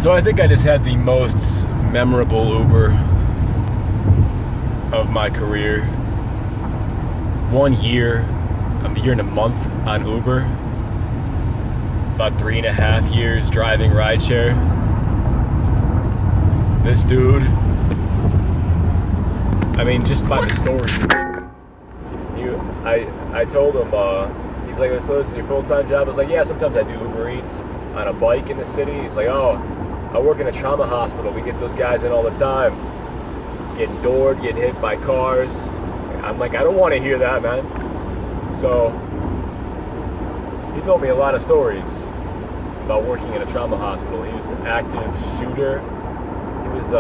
So I think I just had the most memorable Uber of my career. 1 year, a year and a month on Uber. About 3.5 years driving rideshare. This dude, I mean, just by the story. I told him, he's like, so this is your full-time job? I was like, yeah, sometimes I do Uber Eats on a bike in the city. He's like, oh, I work in a trauma hospital. We get those guys in all the time. Getting doored, getting hit by cars. I'm like, I don't want to hear that, man. So, he told me a lot of stories about working in a trauma hospital. He was an active shooter. He was,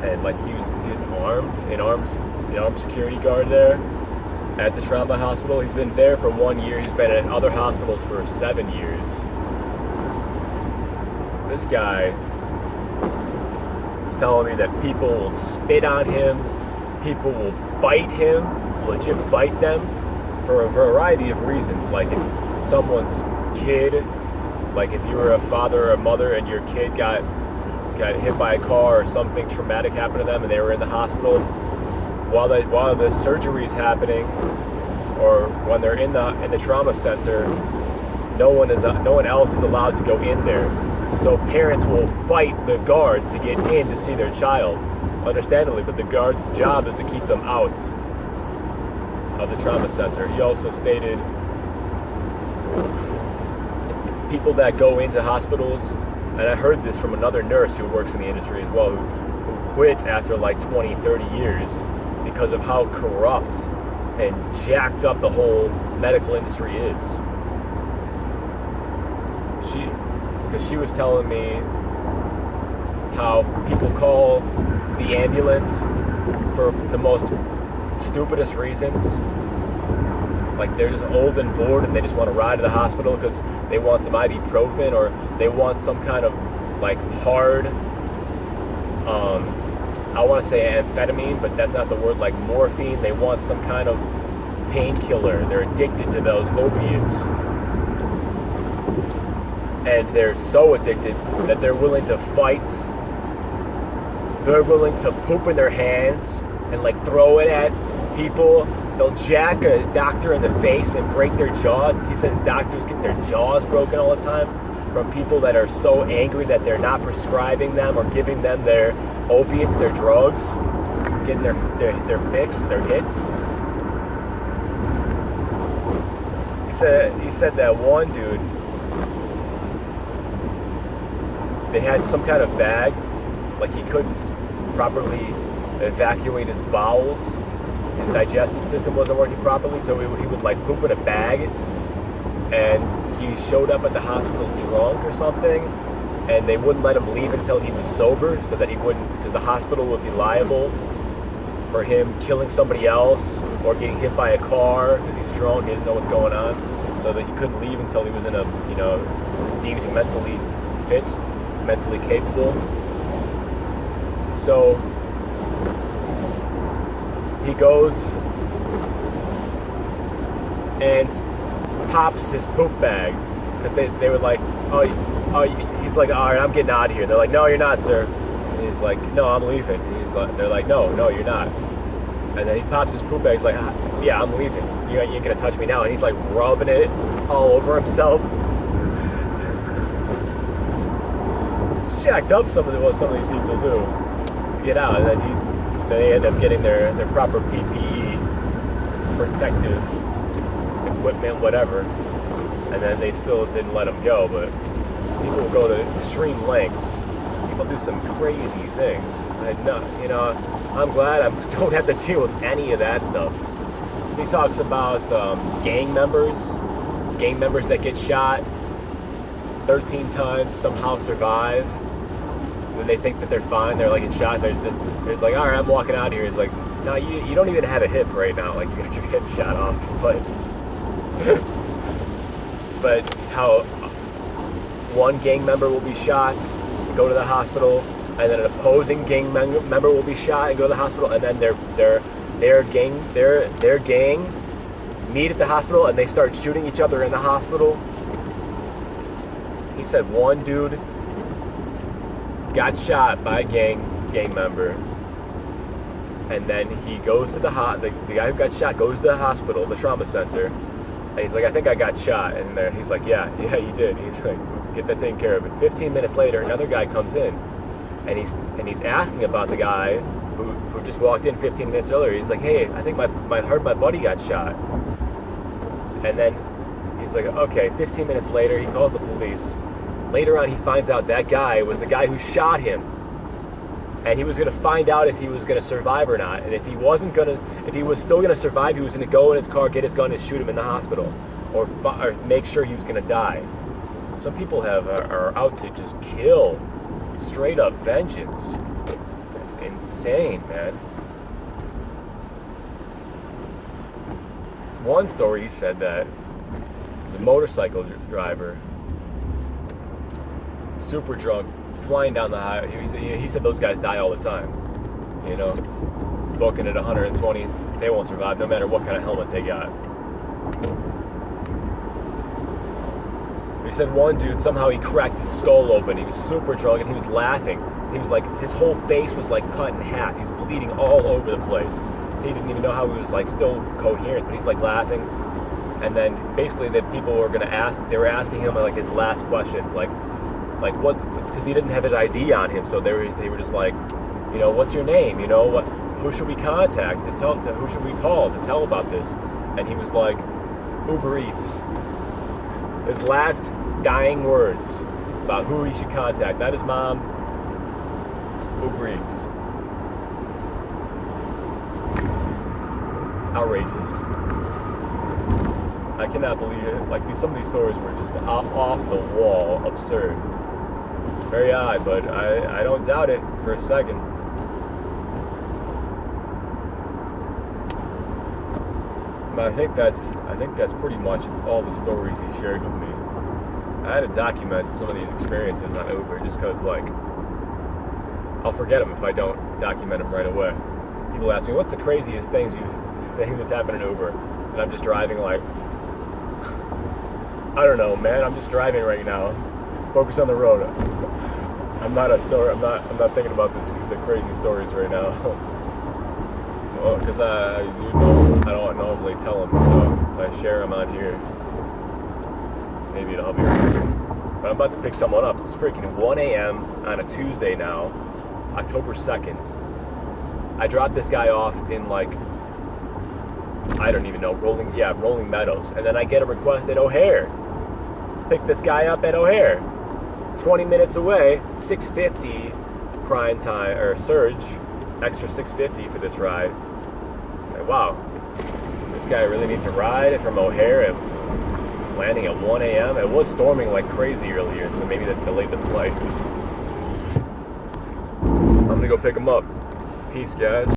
and like he was armed, an armed security guard there at the trauma hospital. He's been there for 1 year. He's been at other hospitals for 7 years. This guy was telling me that people will spit on him, people will bite him, legit bite them, for a variety of reasons. Like if someone's kid, like if you were a father or a mother and your kid got hit by a car or something traumatic happened to them and they were in the hospital, while the surgery is happening, or when they're in the trauma center, no one else is allowed to go in there. So parents will fight the guards to get in to see their child, understandably, but the guards' job is to keep them out of the trauma center. He also stated people that go into hospitals, and I heard this from another nurse who works in the industry as well, who quit after like 20, 30 years because of how corrupt and jacked up the whole medical industry is. Because she was telling me how people call the ambulance for the most stupidest reasons. Like they're just old and bored and they just want to ride to the hospital because they want some ibuprofen, or they want some kind of like hard, I want to say amphetamine, but that's not the word, like morphine. They want some kind of painkiller. They're addicted to those opiates. And they're so addicted that they're willing to fight. They're willing to poop in their hands and like throw it at people. They'll jack a doctor in the face and break their jaw. He says doctors get their jaws broken all the time from people that are so angry that they're not prescribing them or giving them their opiates, their drugs, getting their fix, their hits. He said that one dude, they had some kind of bag, like he couldn't properly evacuate his bowels. His digestive system wasn't working properly, so he would like poop in a bag, and he showed up at the hospital drunk or something, and they wouldn't let him leave until he was sober, so that he wouldn't, because the hospital would be liable for him killing somebody else or getting hit by a car because he's drunk, he doesn't know what's going on, so that he couldn't leave until he was in a, deemed mentally fit, mentally capable. So he goes and pops his poop bag because they were like, oh, he's like, all right, I'm getting out of here. They're like, no, you're not, sir. And he's like, no, I'm leaving. They're like, no, you're not. And then he pops his poop bag. He's like, yeah, I'm leaving. You ain't gonna touch me now. And he's like rubbing it all over himself. It's jacked up what some of these people do to get out, and then they end up getting their proper PPE, protective equipment, whatever, and then they still didn't let him go. But people will go to extreme lengths. People do some crazy things. I'm glad I don't have to deal with any of that stuff. He talks about gang members that get shot 13 times, somehow survive. When they think that they're fine, they're like in shot. They're just like, all right, I'm walking out of here. It's like, no, you don't even have a hip right now. Like you got your hip shot off, but how one gang member will be shot, go to the hospital, and then an opposing gang member will be shot and go to the hospital, and then their gang meet at the hospital and they start shooting each other in the hospital. He said one dude got shot by a gang member, and then he goes to the guy who got shot goes to the hospital, the trauma center, and he's like, I think I got shot. And there he's like, yeah, you did. He's like, get that taken care of. And 15 minutes later, another guy comes in, and he's asking about the guy who just walked in 15 minutes earlier. He's like, hey, I think my buddy got shot. And then he's like, okay. 15 minutes later, he calls the police. Later on, he finds out that guy was the guy who shot him, and he was going to find out if he was going to survive or not. And if he was still going to survive, he was going to go in his car, get his gun, and shoot him in the hospital, or make sure he was going to die. Some people are out to just kill, straight up vengeance. That's insane, man. One story, he said that he was a motorcycle driver, super drunk, flying down the highway. He said those guys die all the time. You know, booking at 120, they won't survive no matter what kind of helmet they got. He said one dude, somehow he cracked his skull open. He was super drunk and he was laughing. He was like, his whole face was like cut in half. He was bleeding all over the place. He didn't even know how he was like still coherent, but he's like laughing. And then basically the people were they were asking him like his last questions, like what, because he didn't have his ID on him, so they were just like, you know, what's your name? You know, who should we contact who should we call to tell about this? And he was like, Uber Eats. His last dying words about who he should contact, not his mom, Uber Eats. Outrageous. I cannot believe it. Like some of these stories were just off the wall, absurd. Very odd, but I don't doubt it for a second. But I think that's pretty much all the stories he shared with me. I had to document some of these experiences on Uber just because, like, I'll forget them if I don't document them right away. People ask me, what's the craziest thing that's happened in Uber? And I'm just driving like, I don't know, man. I'm just driving right now. Focus on the road. I'm not thinking about the crazy stories right now. Well, because I don't normally tell them, so if I share them on here, maybe it'll help me remember. But I'm about to pick someone up. It's freaking 1 a.m. on a Tuesday now, October 2nd. I dropped this guy off in like, I don't even know, Rolling Meadows. And then I get a request at O'Hare to pick this guy up at O'Hare. 20 minutes away, $6.50 prime time, or surge, extra $6.50 for this ride. Like, wow, this guy really needs a ride from O'Hare. It's landing at 1 a.m. It was storming like crazy earlier, so maybe that's delayed the flight. I'm gonna go pick him up. Peace, guys.